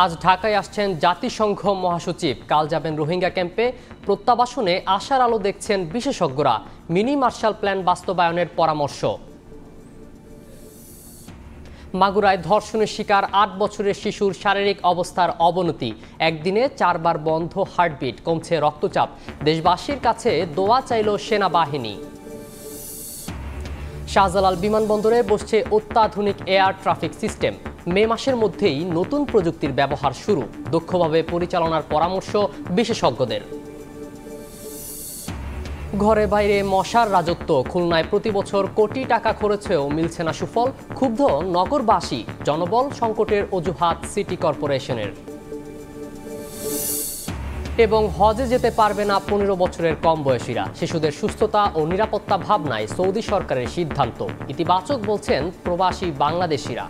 আজ ঢাকায় আসছেন জাতিসংঘ মহাসচিব। কাল যাবেন রোহিঙ্গা ক্যাম্পে। প্রত্যাবাসনে আশার আলো দেখছেন বিশেষজ্ঞরা। মিনি মার্শাল প্ল্যান বাস্তবায়নের পরামর্শ। মাগুরায় ধর্ষণের শিকার ৮ বছরের শিশুর শারীরিক অবস্থার অবনতি। একদিনে 4 বার বন্ধ হার্টবিট, কমছে রক্তচাপ। দেশবাসীর কাছে দোয়া চাইল সেনাবাহিনী। শাহজালাল বিমানবন্দরে বসছে অত্যাধুনিক এয়ার ট্রাফিক সিস্টেম। মে মাসের মধ্যেই নতুন প্রযুক্তির ব্যবহার শুরু। দক্ষভাবে পরিচালনার পরামর্শ বিশেষজ্ঞদের। ঘরে বাইরে মশার রাজত্ব। খুলনায় প্রতি বছর কোটি টাকা খরচেও মিলছে না সুফল। ক্ষুব্ধ নগরবাসী। জনবল সংকটের অজুহাত সিটি কর্পোরেশনের। এবং হজে যেতে পারবে না 15 বছরের কম বয়সীরা। শিশুদের সুস্থতা ও নিরাপত্তা ভাবনায় সৌদি সরকারের সিদ্ধান্ত। ইতিবাচক বলছেন প্রবাসী বাংলাদেশিরা।